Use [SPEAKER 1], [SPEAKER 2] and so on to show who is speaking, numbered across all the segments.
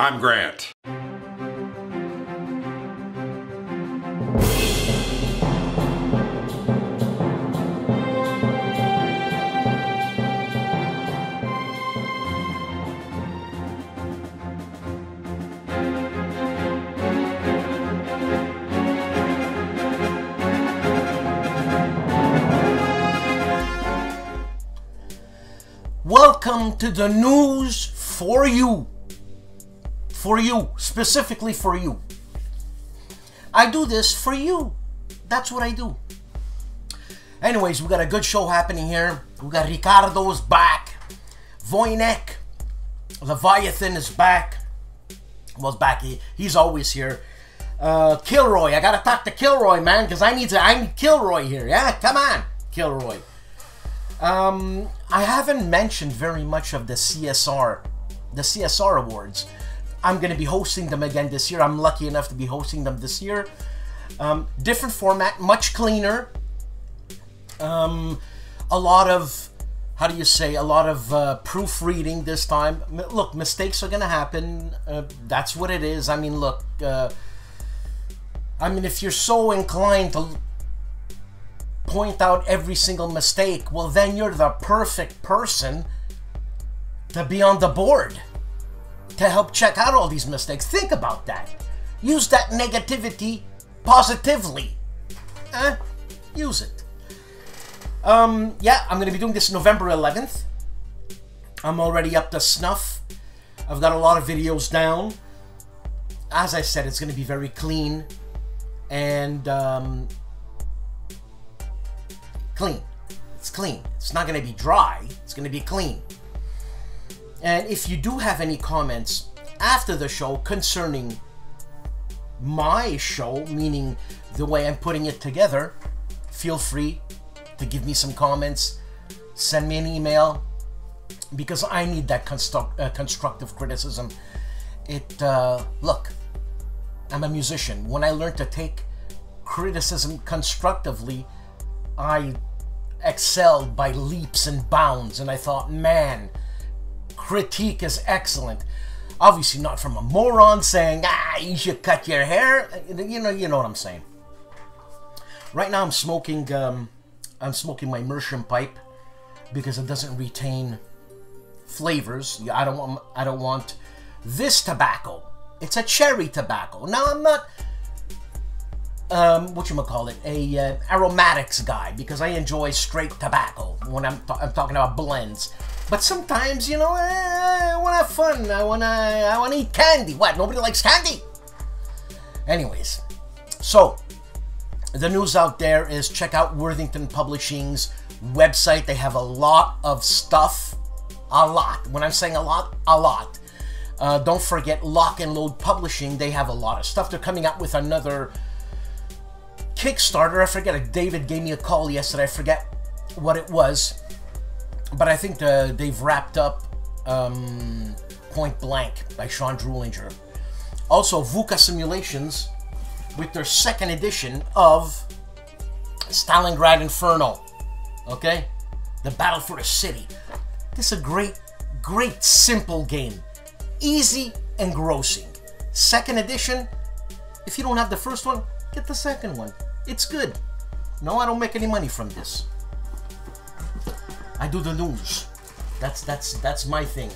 [SPEAKER 1] I'm Grant.
[SPEAKER 2] Welcome to the news for you. For you, specifically for you. I do this for you. That's what I do. Anyways, we got a good show happening here. We got Ricardo's back. Wojennik, Leviathan is back. Well, he's back. He's always here. KilRoy, I gotta talk to KilRoy, man, because I need KilRoy here. Yeah, come on, KilRoy. I haven't mentioned very much of the CSR Awards. I'm going to be hosting them again this year. I'm lucky enough to be hosting them this year. Different format, much cleaner. A lot of, how do you say, a lot of proofreading this time. Look, mistakes are going to happen. That's what it is. I mean, look, I mean, if you're so inclined to point out every single mistake, well, then you're the perfect person to be on the board to help check out all these mistakes. Think about that. Use that negativity positively. Use it. Yeah, I'm going to be doing this November 11th. I'm already up to snuff. I've got a lot of videos down. As I said, it's going to be very clean and clean. It's clean. It's not going to be dry. It's going to be clean. And if you do have any comments after the show concerning my show, meaning the way I'm putting it together, feel free to give me some comments. Send me an email, because I need that constructive criticism. Look, I'm a musician. When I learned to take criticism constructively, I excelled by leaps and bounds, and I thought, man, critique is excellent. Obviously not from a moron saying, you should cut your hair. You know what I'm saying. Right now I'm smoking my Mersenne pipe because it doesn't retain flavors. I don't want this tobacco. It's a cherry tobacco. Now I'm not a aromatics guy, because I enjoy straight tobacco when I'm talking about blends. But sometimes, you know, I want to have fun. I want to eat candy. What? Nobody likes candy? Anyways, so the news out there is check out Worthington Publishing's website. They have a lot of stuff. A lot. When I'm saying a lot, a lot. Don't forget Lock and Load Publishing. They have a lot of stuff. They're coming out with another Kickstarter. I forget. David gave me a call yesterday. I forget what it was, but I think they've wrapped up Point Blank by Sean Drulinger. Also, VUCA Simulations with their second edition of Stalingrad Inferno. Okay, the Battle for the City. This is a great simple game, easy and grossing. Second edition. If you don't have the first one, get the second one. It's good. No, I don't make any money from this. I do the news. That's my thing.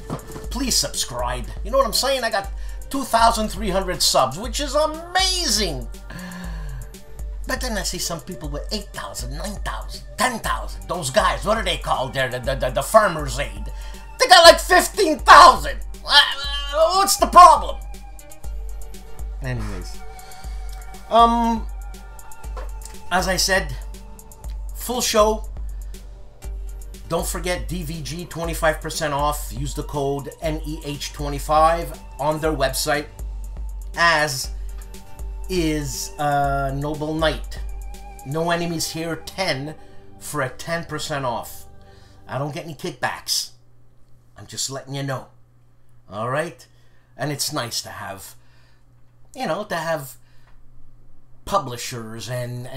[SPEAKER 2] Please subscribe. You know what I'm saying? I got 2,300 subs, which is amazing. But then I see some people with 8,000, 9,000, 10,000. Those guys, what are they called there? The Farmer's Aid. They got like 15,000. What's the problem? Anyways. As I said, full show. Don't forget DVG 25% off. Use the code NEH25 on their website, as is Noble Knight. No Enemies Here 10 for a 10% off. I don't get any kickbacks. I'm just letting you know. Alright? And it's nice to have, you know, to have publishers and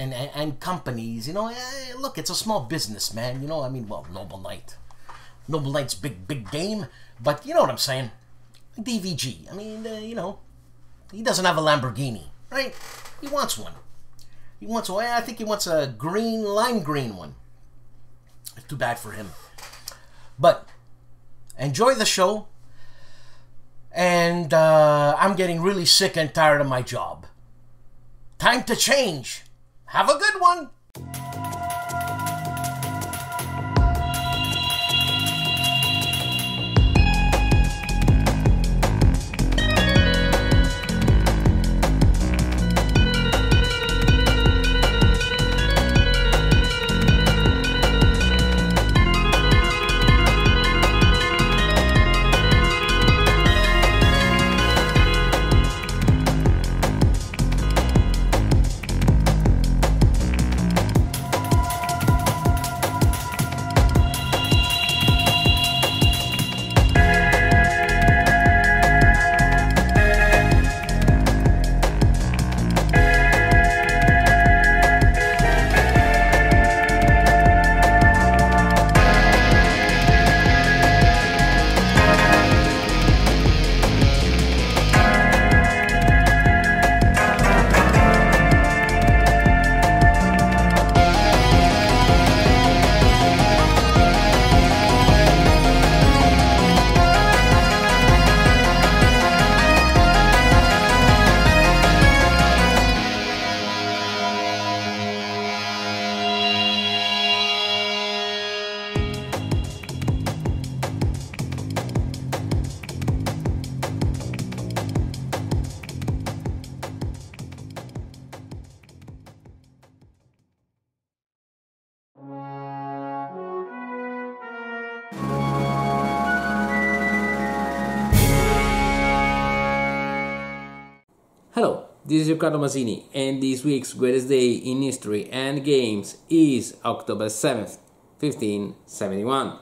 [SPEAKER 2] companies, you know. Look, it's a small business, man, you know. I mean, well, Noble Knight. Noble Knight's big game, but you know what I'm saying. DVG. I mean, you know, he doesn't have a Lamborghini, right? He wants one. He wants one. I think he wants a green, lime green one. Too bad for him. But enjoy the show. And I'm getting really sick and tired of my job. Time to change. Have a good one.
[SPEAKER 1] Hello, this is Riccardo Masini, and this week's greatest day in history and games is October 7th, 1571,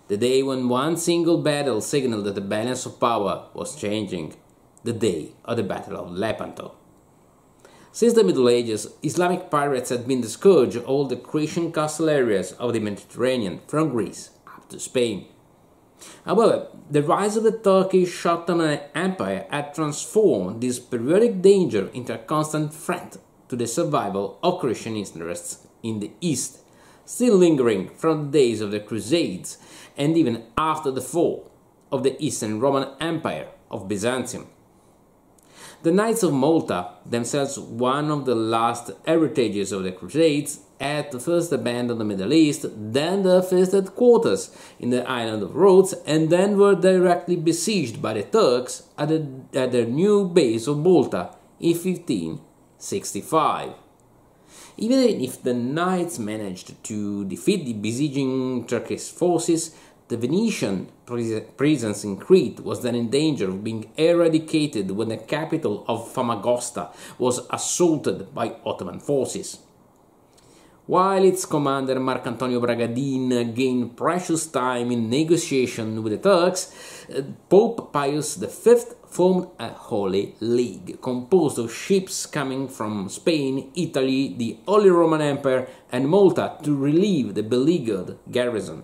[SPEAKER 1] the day when one single battle signaled that the balance of power was changing, the day of the Battle of Lepanto. Since the Middle Ages, Islamic pirates had been the scourge of all the Christian coastal areas of the Mediterranean, from Greece up to Spain. However, the rise of the Turkish Ottoman Empire had transformed this periodic danger into a constant threat to the survival of Christian interests in the East, still lingering from the days of the Crusades and even after the fall of the Eastern Roman Empire of Byzantium. The Knights of Malta, themselves one of the last heritages of the Crusades, had first abandoned the Middle East, then their first headquarters in the island of Rhodes, and then were directly besieged by the Turks at their new base of Malta in 1565. Even if the Knights managed to defeat the besieging Turkish forces, the Venetian presence in Crete was then in danger of being eradicated when the capital of Famagosta was assaulted by Ottoman forces. While its commander Marcantonio Bragadin gained precious time in negotiation with the Turks, Pope Pius V formed a Holy League, composed of ships coming from Spain, Italy, the Holy Roman Empire and Malta to relieve the beleaguered garrison.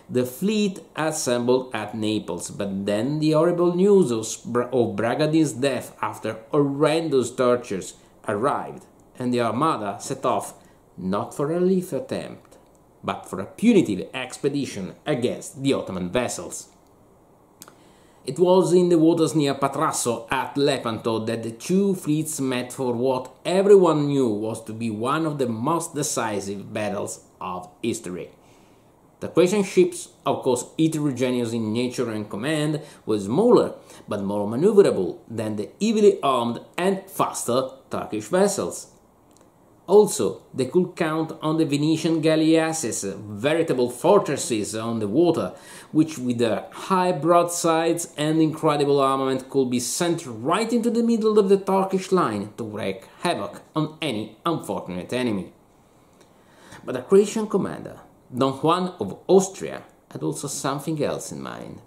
[SPEAKER 1] The fleet assembled at Naples, but then the horrible news of Bragadin's death after horrendous tortures arrived, and the Armada set off not for a relief attempt, but for a punitive expedition against the Ottoman vessels. It was in the waters near Patrasso at Lepanto that the two fleets met for what everyone knew was to be one of the most decisive battles of history. The Christian ships, of course heterogeneous in nature and command, were smaller but more maneuverable than the heavily armed and faster Turkish vessels. Also, they could count on the Venetian galleasses, veritable fortresses on the water, which with their high broadsides and incredible armament could be sent right into the middle of the Turkish line to wreak havoc on any unfortunate enemy. But the Christian commander, Don Juan of Austria, had also something else in mind.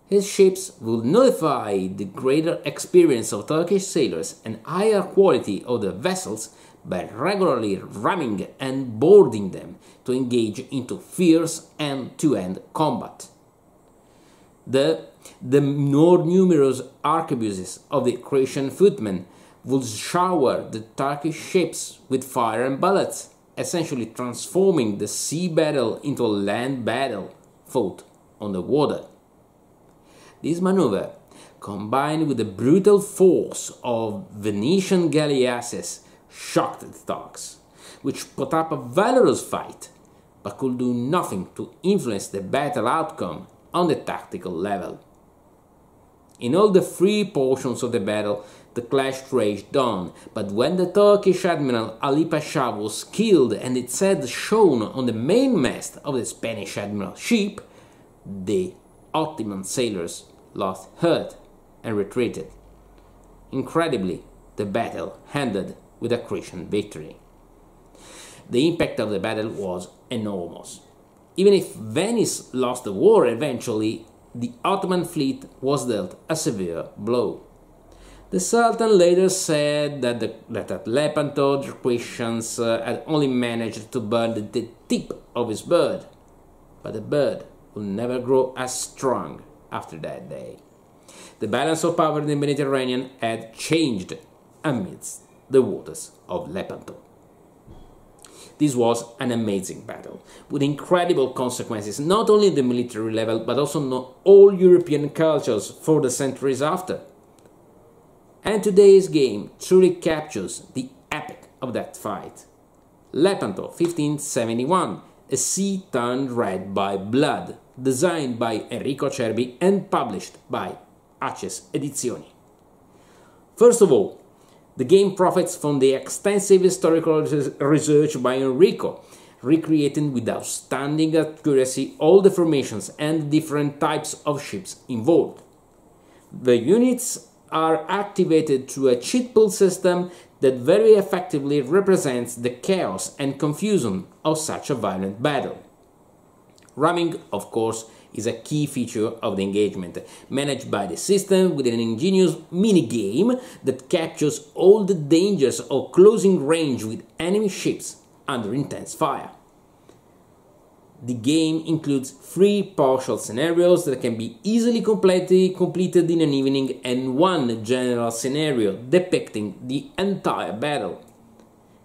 [SPEAKER 1] His ships would nullify the greater experience of Turkish sailors and higher quality of the vessels by regularly ramming and boarding them to engage into fierce end-to-end combat. The the more numerous arquebuses of the Croatian footmen would shower the Turkish ships with fire and bullets, essentially transforming the sea battle into a land battle fought on the water. This maneuver, combined with the brutal force of Venetian galleasses, shocked the Turks, which put up a valorous fight, but could do nothing to influence the battle outcome on the tactical level. In all the three portions of the battle, the clash raged on, but when the Turkish admiral Ali Pasha was killed and its head shone on the mainmast of the Spanish admiral's ship, the Ottoman sailors lost heart and retreated. Incredibly, the battle ended with a Croatian victory. The impact of the battle was enormous. Even if Venice lost the war eventually, the Ottoman fleet was dealt a severe blow. The Sultan later said that at Lepanto the Croatians had only managed to burn the tip of his bird, but the bird will never grow as strong after that day. The balance of power in the Mediterranean had changed amidst the waters of Lepanto. This was an amazing battle, with incredible consequences not only at the military level, but also on all European cultures for the centuries after. And today's game truly captures the epic of that fight. Lepanto 1571, a sea turned red by blood, designed by Enrico Cerbi and published by HEXES Edizioni. First of all, the game profits from the extensive historical research by Enrico, recreating with outstanding accuracy all the formations and different types of ships involved. The units are activated through a cheat pool system that very effectively represents the chaos and confusion of such a violent battle. Ramming, of course, is a key feature of the engagement, managed by the system with an ingenious mini-game that captures all the dangers of closing range with enemy ships under intense fire. The game includes 3 partial scenarios that can be easily completed in an evening and 1 general scenario depicting the entire battle.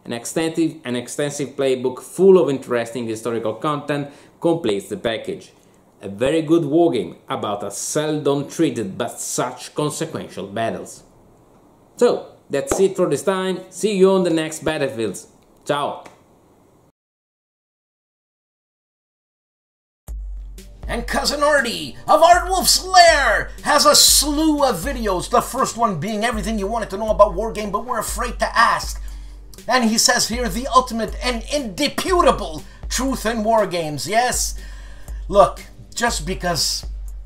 [SPEAKER 1] An extensive playbook full of interesting historical content completes the package. A very good wargame about a seldom treated but such consequential battles. So, that's it for this time. See you on the next battlefields. Ciao!
[SPEAKER 2] And Cousin Artie of ARDWULF'S LAIR has a slew of videos, the first one being everything you wanted to know about wargame but were afraid to ask. And he says here, the ultimate and indisputable truth in wargames. Yes, look, just because,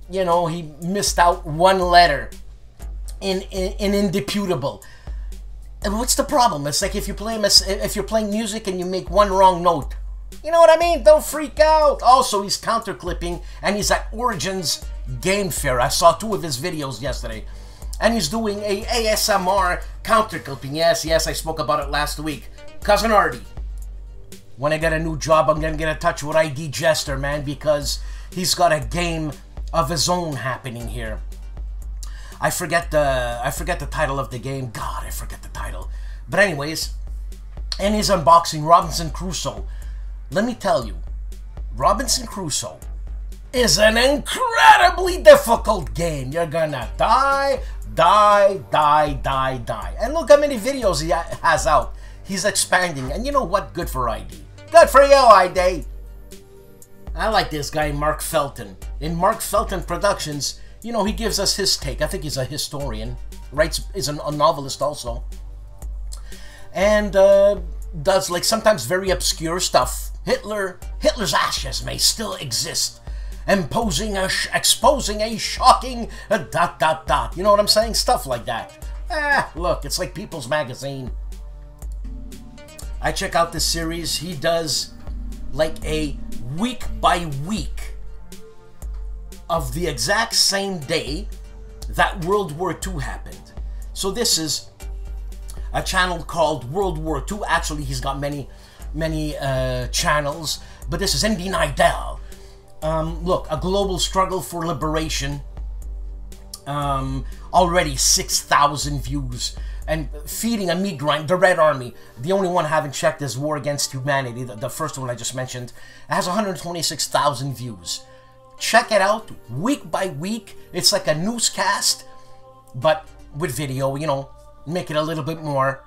[SPEAKER 2] you know, he missed out one letter in indisputable. And what's the problem? It's like if you're playing music and you make one wrong note. You know what I mean? Don't freak out. Also, he's counterclipping and he's at Origins Game Fair. I saw 2 of his videos yesterday. And he's doing a ASMR counterclipping. Yes, I spoke about it last week. Cousin Artie, when I get a new job, I'm gonna get in touch with ID Jester, man, because he's got a game of his own happening here. I forget the title of the game. God, I forget the title. But anyways, and he's unboxing Robinson Crusoe. Let me tell you, Robinson Crusoe is an incredibly difficult game. You're gonna die. And look how many videos he has out. He's expanding. And you know what? Good for ID. Good for you, ID. I like this guy, Mark Felton. In Mark Felton Productions, you know, he gives us his take. I think he's a historian. Is a novelist also. And does like sometimes very obscure stuff. Hitler's ashes may still exist, exposing a shocking ... You know what I'm saying? Stuff like that. Look, it's like People's Magazine. I check out this series. He does like a week by week of the exact same day that World War II happened. So this is a channel called World War II. Actually, he's got many channels, but this is NB Nidal. Look, a global struggle for liberation Already 6,000 views. And feeding a meat grind, the Red Army. The only one I haven't checked is War Against Humanity, the first one I just mentioned. It has 126,000 views. Check it out week by week. It's like a newscast, but with video, you know, make it a little bit more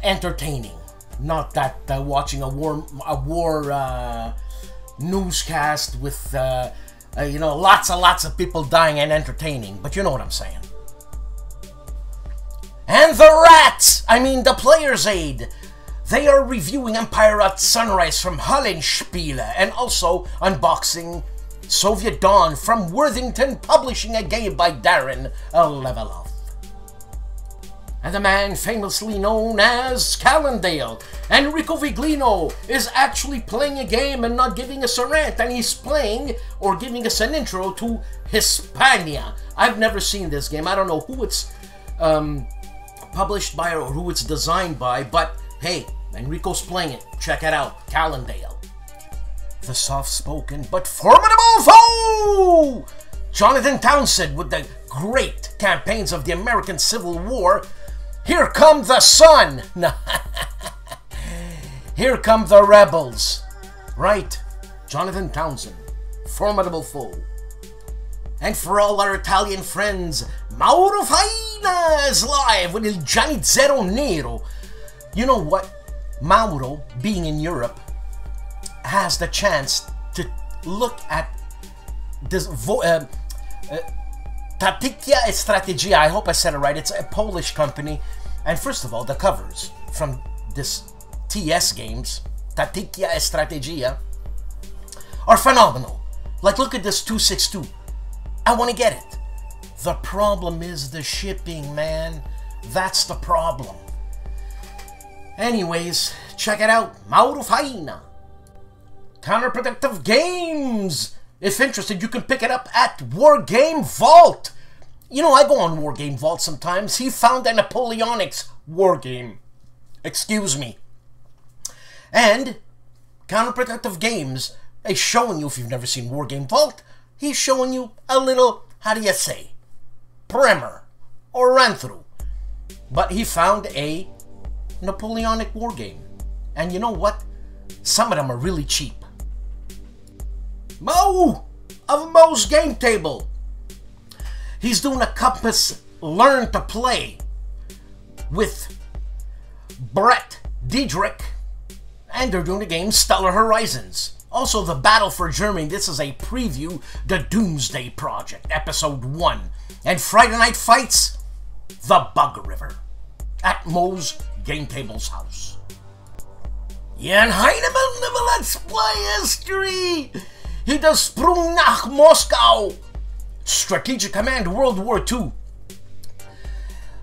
[SPEAKER 2] entertaining. Not that watching a war newscast with you know, lots of people dying and entertaining, but you know what I'm saying. And the rats, I mean the Player's Aid. They are reviewing Empire at Sunrise from HOLLANDSPIELE and also unboxing Soviet Dawn from Worthington, publishing a game by Darren, a level up. And the man famously known as Calandale, Enrico Viglino, is actually playing a game and not giving us a rant, and he's playing or giving us an intro to Hispania. I've never seen this game. I don't know who it's published by or who it's designed by, but hey, Enrico's playing it. Check it out, Calandale. The soft-spoken but formidable foe! Jonathan Townsend with the great campaigns of the American Civil War. Here come the sun! Here come the rebels. Right, Jonathan Townsend, formidable foe. And for all our Italian friends, Mauro Faina is live with Il Giannizzero Nero. You know what? Mauro, being in Europe, has the chance to look at this Tattica e Strategia. I hope I said it right. It's a Polish company. And first of all, the covers from this TS games, Tattica e Strategia, are phenomenal. Like, look at this 262. I want to get it. The problem is the shipping, man. That's the problem. Anyways, check it out. Mauro Faina. Counterproductive Games. If interested, you can pick it up at Wargame Vault. You know, I go on Wargame Vault sometimes. He found a Napoleonics wargame. Excuse me. And Counterproductive Games is showing you, if you've never seen Wargame Vault, he's showing you a little, how do you say, primer or run-through. But he found a Napoleonic wargame. And you know what? Some of them are really cheap. Mo of Mo's Game Table. He's doing a Compass Learn to Play with Brett Diedrich, and they're doing the game Stellar Horizons. Also, The Battle for Germany. This is a preview, The Doomsday Project, Episode 1. And Friday Night Fights, The Bug River, at Mo's Game Table's house. Jan Heinemann of Let's Play History. He does Sprung nach Moskau, Strategic Command World War II.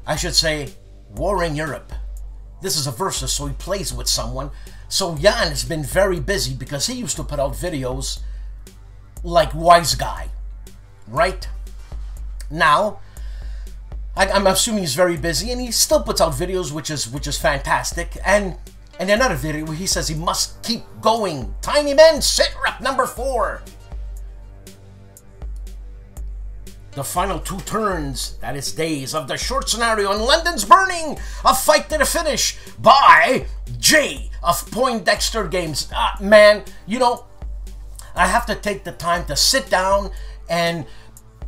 [SPEAKER 2] I should say, War in Europe. This is a versus, so he plays with someone. So Jan has been very busy because he used to put out videos like Wise Guy, right? Now, I'm assuming he's very busy, and he still puts out videos, which is fantastic. And another video where he says he must keep going. Tiny Men Sit Rep number 4. The final 2 turns, that is days, of the short scenario on London's Burning, a fight to the finish by Jay of Poindexter Games. Man, you know, I have to take the time to sit down and,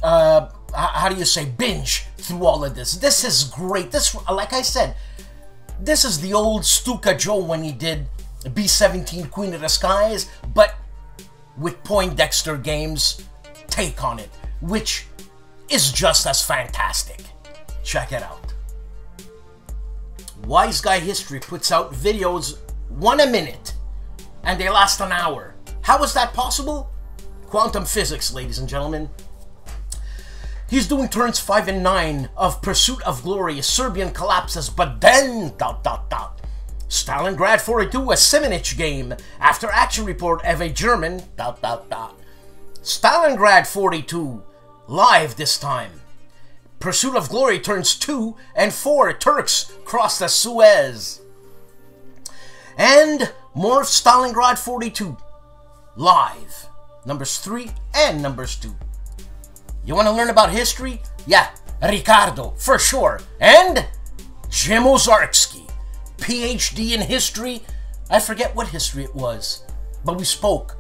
[SPEAKER 2] how do you say, binge through all of this. This is great. This, like I said, this is the old STUKAJOE when he did B-17 Queen of the Skies, but with Poindexter Games' take on it, which is just as fantastic. Check it out. Wise Guy History puts out videos 1 a minute, and they last an hour. How is that possible? Quantum physics, ladies and gentlemen. He's doing turns 5 and 9 of Pursuit of Glory. Serbian collapses, but then... Stalingrad 42, a Simonich game. After action report of a German... Stalingrad 42, live this time. Pursuit of Glory turns 2 and 4. Turks cross the Suez. And more Stalingrad 42, live. numbers 3, and numbers 2. You want to learn about history? Yeah, Ricardo, for sure. And Jim Ozarski, PhD in history. I forget what history it was, but we spoke.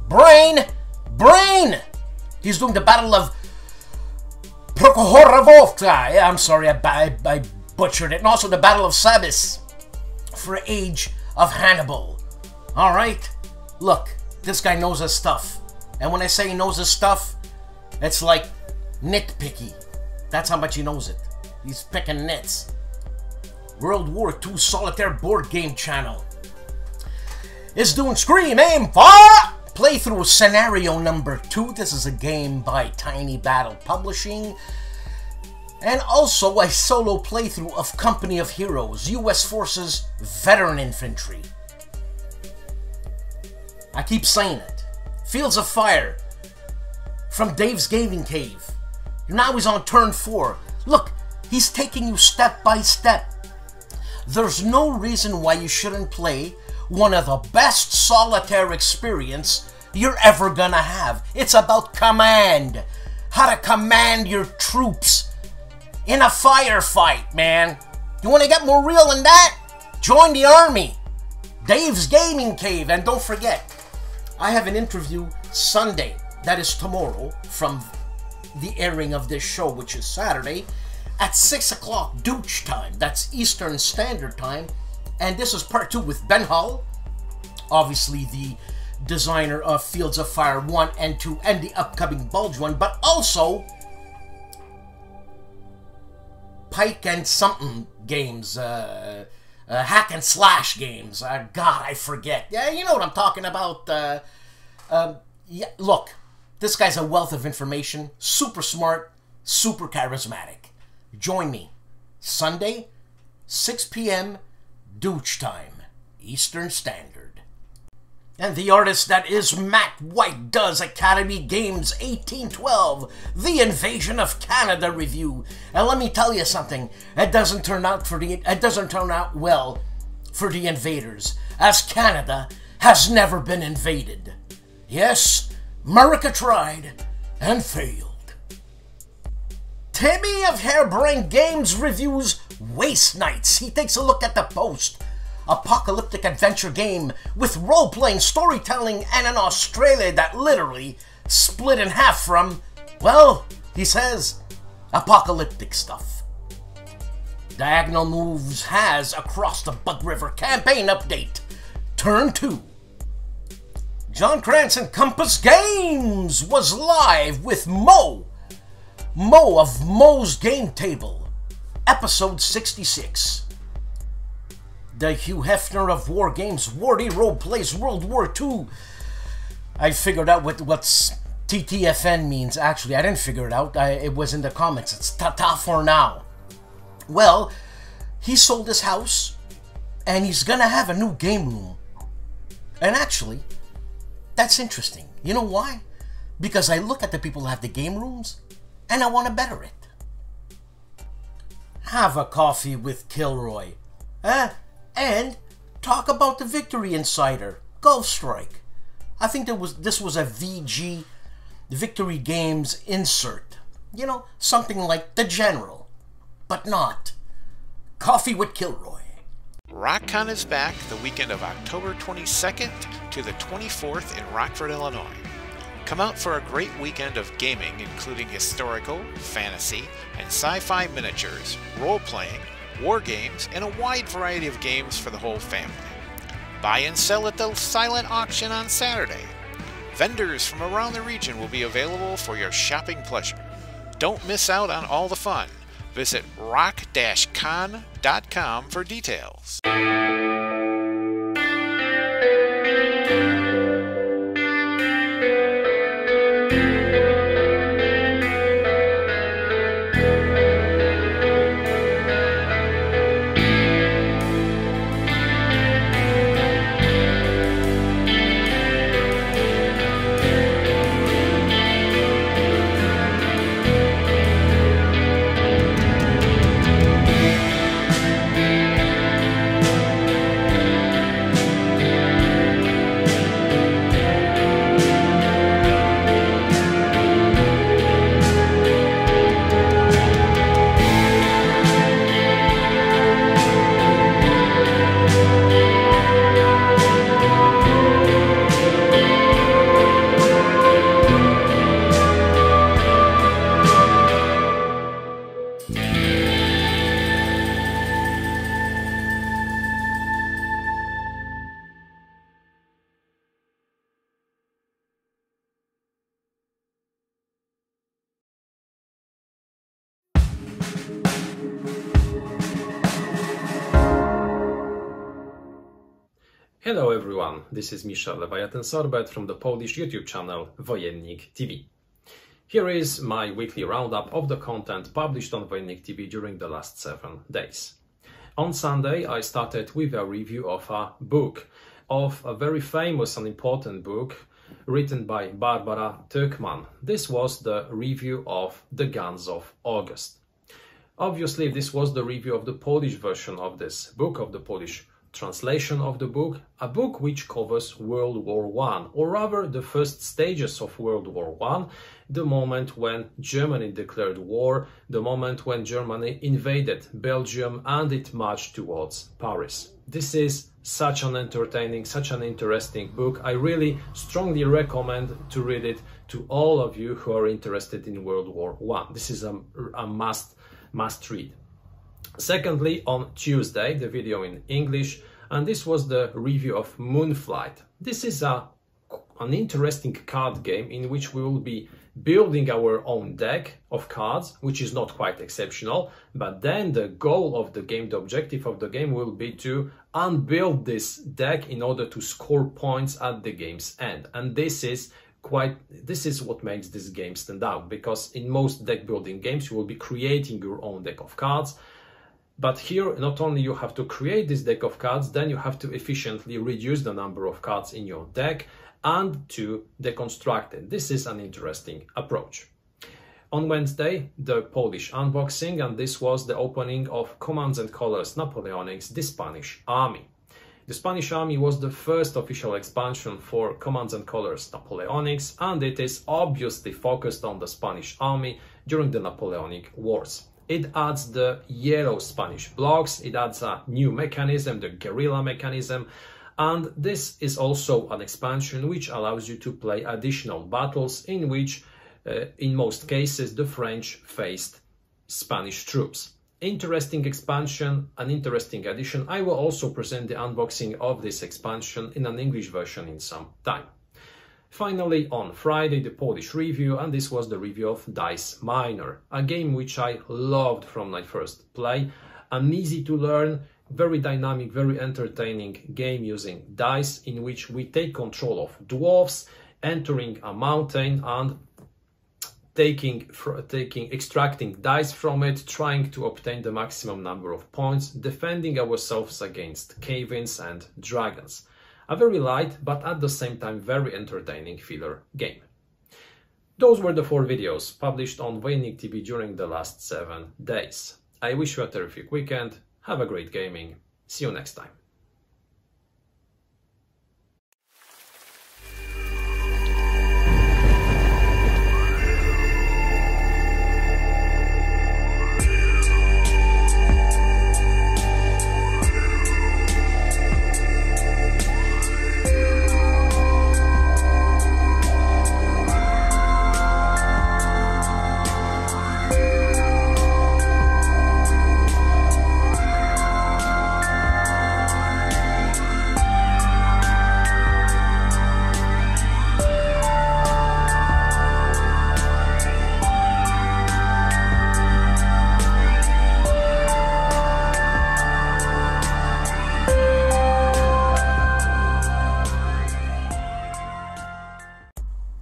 [SPEAKER 2] Brain! He's doing the Battle of Prokhorovka. Yeah, I'm sorry, I butchered it. And also the Battle of Sabis for Age of Hannibal. Alright? Look, this guy knows his stuff. And when I say he knows his stuff, it's like nitpicky. That's how much he knows it. He's picking nits. World War II Solitaire Board Game Channel is doing Scream, Aim, Fire! Playthrough Scenario number 2. This is a game by Tiny Battle Publishing. And also a solo playthrough of Company of Heroes, U.S. Forces Veteran Infantry. I keep saying it. Fields of Fire from Dave's Gaming Cave. Now he's on turn 4. Look, he's taking you step by step. There's no reason why you shouldn't play one of the best solitaire experience you're ever gonna have. It's about command. How to command your troops in a firefight, man. You want to get more real than that? Join the army. Dave's Gaming Cave. And don't forget, I have an interview Sunday, that is tomorrow, from the airing of this show, which is Saturday, at 6 o'clock Dutch time. That's Eastern Standard Time. And this is part 2 with Ben Hull, obviously the designer of Fields of Fire 1 and 2 and the upcoming Bulge one, but also Pike and something games, hack and slash games. God, I forget. Yeah, you know what I'm talking about. Yeah, look, this guy's a wealth of information, super smart, super charismatic. Join me Sunday, 6 p.m. Dutch time, Eastern Standard. And the artist that is Matt White does Academy Games 1812, The Invasion of Canada review. And let me tell you something, it doesn't turn out well for the invaders, as Canada has never been invaded. Yes, America tried and failed. Timmy of Harebrained Games reviews Waste Nights. He takes a look at the post-apocalyptic adventure game with role-playing, storytelling, and an Australia that literally split in half from, well, he says, apocalyptic stuff. Diagonal Moves has Across the Bug River campaign update, Turn 2. John Cranston Compass Games was live with Mo of Mo's Game Table, episode 66. The Hugh Hefner of War Games, Wardy Role Plays World War II. I figured out what's TTFN means. Actually, I didn't figure it out. It was in the comments. It's ta-ta for now. Well, he sold his house, and he's gonna have a new game room. And actually, that's interesting. You know why? Because I look at the people who have the game rooms, and I want to better it. Have a coffee with Kilroy. And talk about the Victory Insider, Gulf Strike. I think this was a VG, Victory Games insert. You know, something like The General, but not. Coffee with Kilroy.
[SPEAKER 3] RockCon is back the weekend of October 22nd to the 24th in Rockford, Illinois. Come out for a great weekend of gaming, including historical, fantasy, and sci-fi miniatures, role-playing, war games, and a wide variety of games for the whole family. Buy and sell at the silent auction on Saturday. Vendors from around the region will be available for your shopping pleasure. Don't miss out on all the fun. Visit rock-con.com for details.
[SPEAKER 4] Hello everyone, this is Mr. Leviathan Sorbet from the Polish YouTube channel Wojennik TV. Here is my weekly roundup of the content published on Wojennik TV during the last 7 days. On Sunday I started with a review of a book, of a very famous and important book written by Barbara Tuchman. This was the review of The Guns of August. Obviously this was the review of the Polish version of this book, of the Polish translation of the book, a book which covers World War I, or rather the first stages of World War I, the moment when Germany declared war, the moment when Germany invaded Belgium and it marched towards Paris. This is such an entertaining, such an interesting book. I really strongly recommend to read it to all of you who are interested in World War I. This is a must read. Secondly, on Tuesday, the video in English, and this was the review of Moonflight. This is an interesting card game in which we will be building our own deck of cards, which is not quite exceptional, but then the goal of the game, the objective of the game will be to unbuild this deck in order to score points at the game's end. And this is what makes this game stand out, because in most deck building games you will be creating your own deck of cards. But here, not only you have to create this deck of cards, then you have to efficiently reduce the number of cards in your deck and to deconstruct it. This is an interesting approach. On Wednesday, the Polish unboxing, and this was the opening of Commands and Colors Napoleonics, the Spanish Army. The Spanish Army was the first official expansion for Commands and Colors Napoleonics, and it is obviously focused on the Spanish Army during the Napoleonic Wars. It adds the yellow Spanish blocks, it adds a new mechanism, the guerrilla mechanism, and this is also an expansion which allows you to play additional battles in which, in most cases, the French faced Spanish troops. Interesting expansion, an interesting addition. I will also present the unboxing of this expansion in an English version in some time. Finally, on Friday, the Polish review, and this was the review of Dice Miner, a game which I loved from my first play. An easy to learn, very dynamic, very entertaining game using dice in which we take control of dwarfs, entering a mountain and extracting dice from it, trying to obtain the maximum number of points, defending ourselves against cave-ins and dragons. A very light, but at the same time very entertaining filler game. Those were the 4 videos published on Wojennik TV during the last 7 days. I wish you a terrific weekend, have a great gaming, see you next time.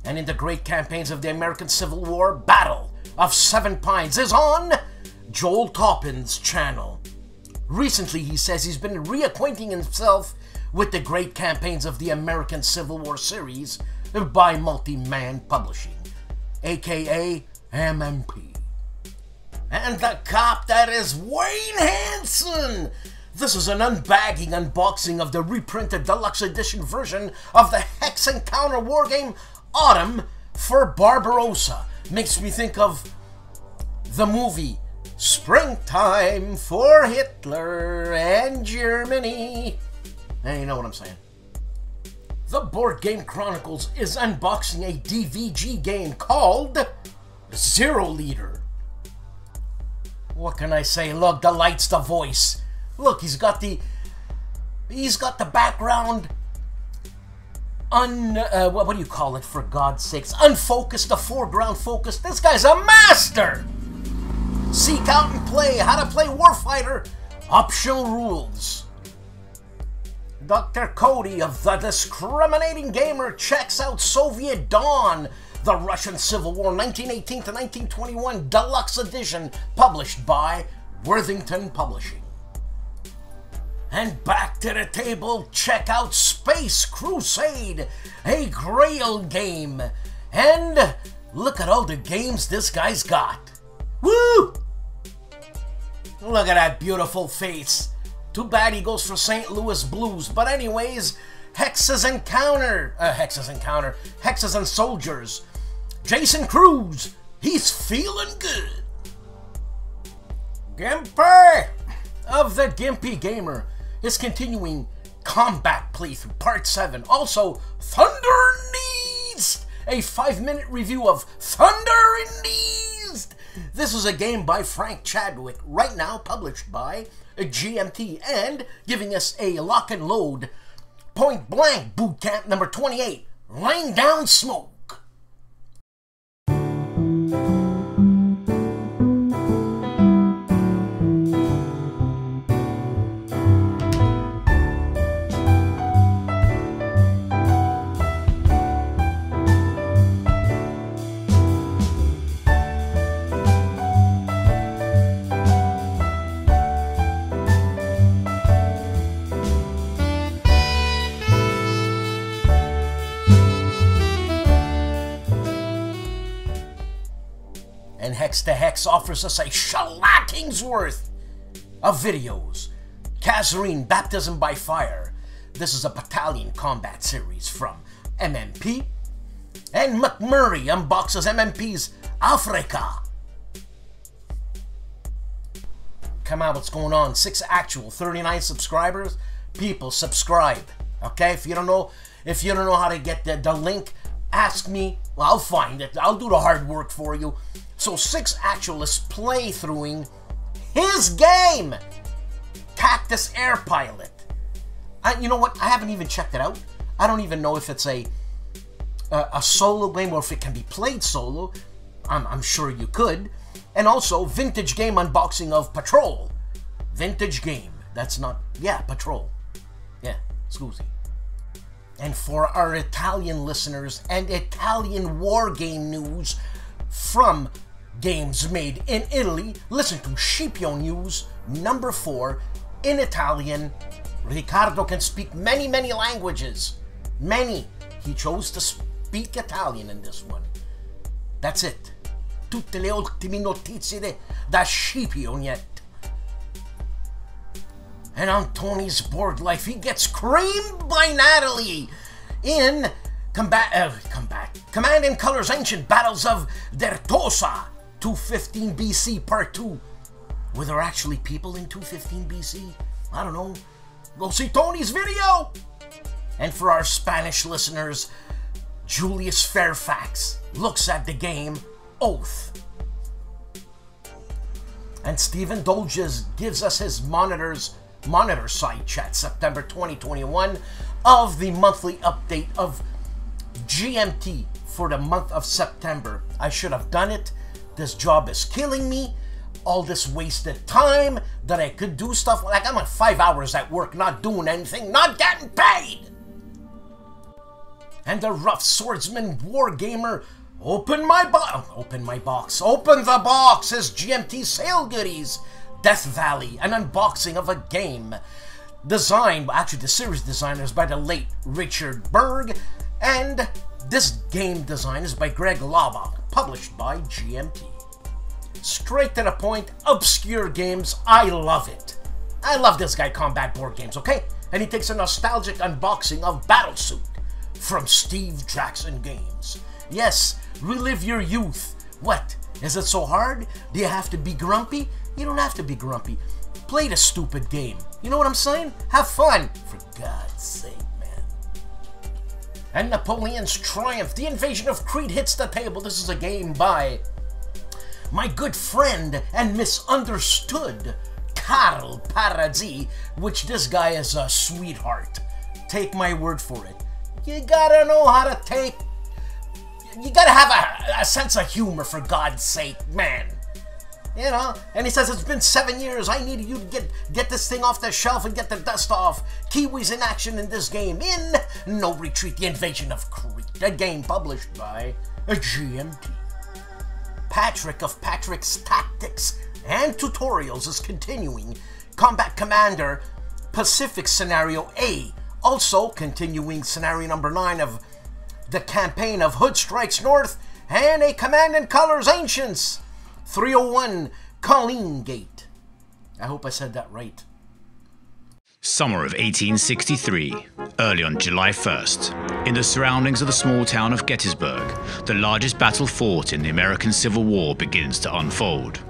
[SPEAKER 2] And in the great campaigns of the American Civil War, Battle of Seven Pines is on Joel Taupin's channel. Recently, he says he's been reacquainting himself with the great campaigns of the American Civil War series by Multi-Man Publishing, aka MMP. And the cop that is Wayne Hansen! This is an unbagging unboxing of the reprinted deluxe edition version of the Hex Encounter wargame Autumn for Barbarossa. Makes me think of the movie Springtime for Hitler and Germany. Hey, you know what I'm saying. The Board Game Chronicles is unboxing a DVG game called Zero Leader. What can I say? Look, the light's the voice. Look, he's got the background what do you call it, for God's sakes? Unfocused, the foreground focused. This guy's a master! Seek out and play how to play Warfighter. Optional rules. Dr. Cody of the Discriminating Gamer checks out Soviet Dawn, the Russian Civil War 1918 to 1921 Deluxe Edition, published by Worthington Publishing. And back to the table, check out Space Crusade, a Grail game. And look at all the games this guy's got. Woo! Look at that beautiful face. Too bad he goes for St. Louis Blues. But anyways, Hexes and Soldiers. Jason Cruz, he's feeling good. GIMPY of the GIMPY Gamer is continuing combat playthrough part 7. Also, Thunder in East, a 5-minute review of Thunder in East. This is a game by Frank Chadwick, right now published by GMT, and giving us a lock and load point blank boot camp number 28, Laying Down Smoke. And Hex to Hex offers us a shellacking's worth of videos. Kazarine, Baptism by Fire. This is a battalion combat series from MMP. And McMurray unboxes MMP's Africa. Come on, what's going on? 6 actual, 39 subscribers. People, subscribe. Okay, if you don't know how to get the link, ask me. Well, I'll find it. I'll do the hard work for you. So 6 actualists playthroughing his game, Cactus Air Pilot. You know what? I haven't even checked it out. I don't even know if it's a solo game or if it can be played solo. I'm sure you could. And also, vintage game unboxing of Patrol. Vintage game. That's not... Yeah, Patrol. Yeah, scusi. And for our Italian listeners and Italian war game news from games made in Italy, listen to Scipio News number 4 in Italian. Riccardo can speak many languages. Many. He chose to speak Italian in this one. That's it. Tutte le ultime notizie da Scipio Net. And on Tony's board life, he gets creamed by Natalie in Command and Color's Ancient Battles of Dertosa, 215 BC Part 2. Were there actually people in 215 BC? I don't know. Go see Tony's video! And for our Spanish listeners, Julius Fairfax looks at the game Oath. And Stephen Dolges gives us his monitor side chat, September 2021, of the monthly update of GMT for the month of September. I should have done it. This job is killing me. All this wasted time that I could do stuff. Like, I'm at 5 hours at work, not doing anything, not getting paid. And the rough swordsman wargamer open the box, his GMT sale goodies. Death Valley, an unboxing of a game. Designed, actually the series design is by the late Richard Berg, and this game design is by Greg Lava, published by GMT. Straight to the point, obscure games, I love it. I love this guy combat board games, okay? And he takes a nostalgic unboxing of Battlesuit from Steve Jackson Games. Yes, relive your youth. What? Is it so hard? Do you have to be grumpy? You don't have to be grumpy. Play the stupid game. You know what I'm saying? Have fun. For God's sake, man. And Napoleon's Triumph. The Invasion of Crete hits the table. This is a game by my good friend and misunderstood Carl Paradzi, which this guy is a sweetheart. Take my word for it. You gotta know how to take... You gotta have a sense of humor, for God's sake, man. You know, and he says, it's been 7 years. I needed you to get this thing off the shelf and get the dust off. Kiwis in action in this game. In No Retreat, The Invasion of Crete. A game published by GMT. Patrick of Patrick's Tactics and Tutorials is continuing Combat Commander Pacific Scenario A. Also continuing Scenario number 9 of the campaign of Hood Strikes North and a Command and Colors Ancients. 301 Colleen Gate. I hope I said that right.
[SPEAKER 5] Summer of 1863, early on July 1st, in the surroundings of the small town of Gettysburg, the largest battle fought in the American Civil War begins to unfold.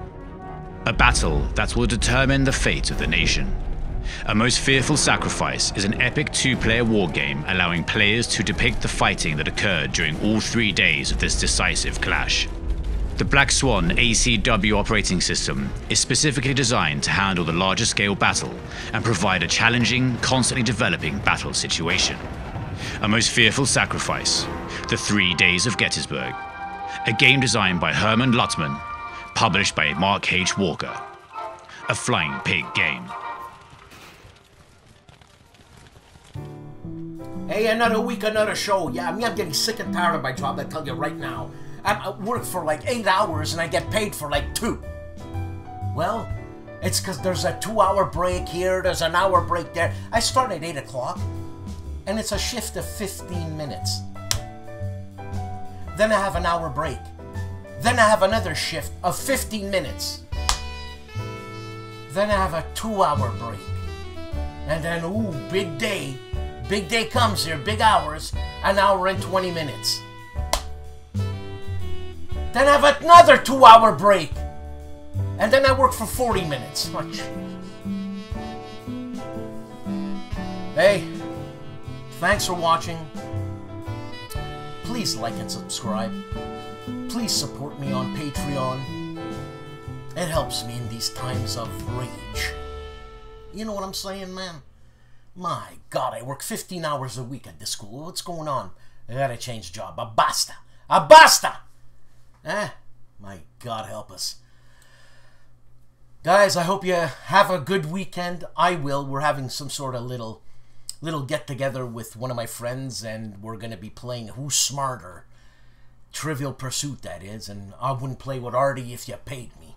[SPEAKER 5] A battle that will determine the fate of the nation. A Most Fearful Sacrifice is an epic two-player wargame allowing players to depict the fighting that occurred during all 3 days of this decisive clash. The Black Swan ACW operating system is specifically designed to handle the larger scale battle and provide a challenging, constantly developing battle situation. A Most Fearful Sacrifice, The 3 Days of Gettysburg, a game designed by Herman Luttman, published by Mark H. Walker. A Flying Pig game.
[SPEAKER 2] Hey, another week, another show. Yeah, I'm getting sick and tired of my job, I tell you right now. I work for like 8 hours and I get paid for like 2. Well, it's because there's a 2-hour break here, there's an hour break there. I start at 8 o'clock and it's a shift of 15 minutes. Then I have an hour break. Then I have another shift of 15 minutes. Then I have a 2-hour break. And then, ooh, big day. Big day comes here, big hours, an hour and 20 minutes. Then I have another 2-hour break. And then I work for 40 minutes. Oh, hey, thanks for watching. Please like and subscribe. Please support me on Patreon. It helps me in these times of rage. You know what I'm saying, man? My God, I work 15 hours a week at this school. What's going on? I gotta change job. A basta. A basta! My God help us. Guys, I hope you have a good weekend. I will. We're having some sort of little get-together with one of my friends, and we're going to be playing Who's Smarter? Trivial Pursuit, that is, and I wouldn't play with Artie if you paid me.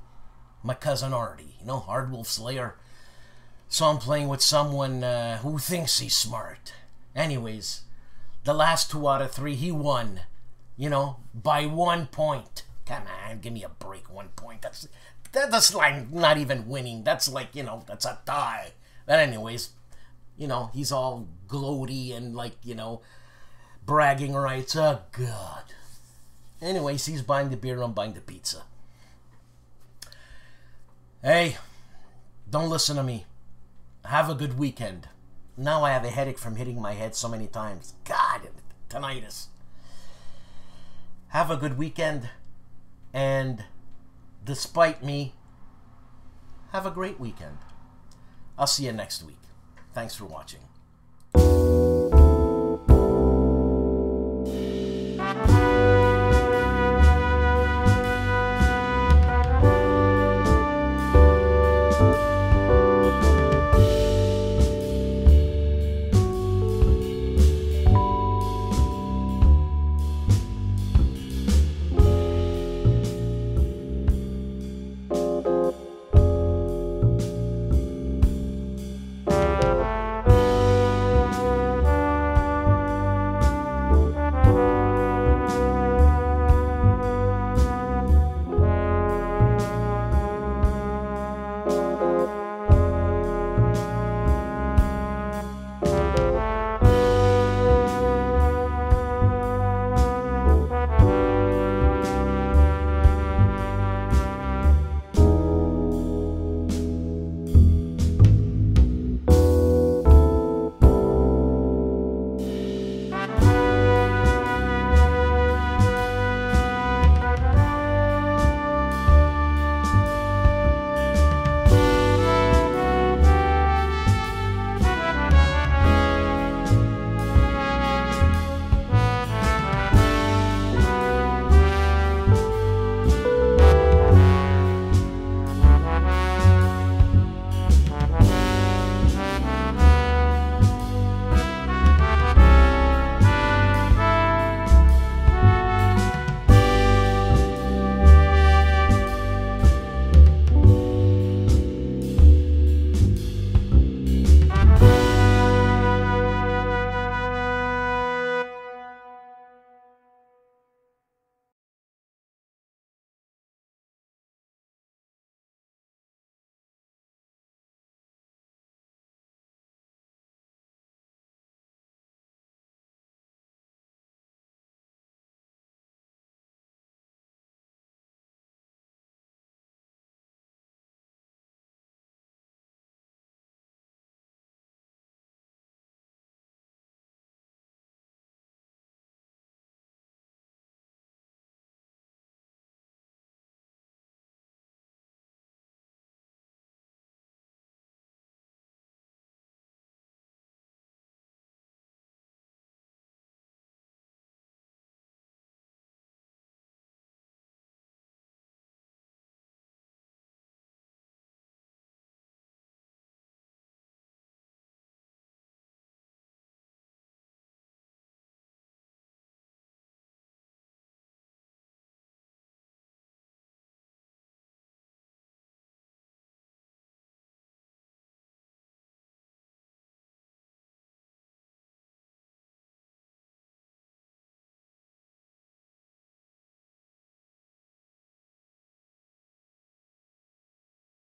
[SPEAKER 2] My cousin Artie, you know, ARDWULF'S LAIR. So I'm playing with someone who thinks he's smart. Anyways, the last 2 out of 3, he won. You know, by 1 point. Come on, give me a break. 1 point. That's like not even winning. That's like, you know, that's a tie. But anyways, you know, he's all gloaty and like, you know, bragging rights. Oh, God. Anyways, he's buying the beer, I'm buying the pizza. Hey, don't listen to me. Have a good weekend. Now I have a headache from hitting my head so many times. God, tinnitus. Have a good weekend, and despite me, have a great weekend. I'll see you next week. Thanks for watching.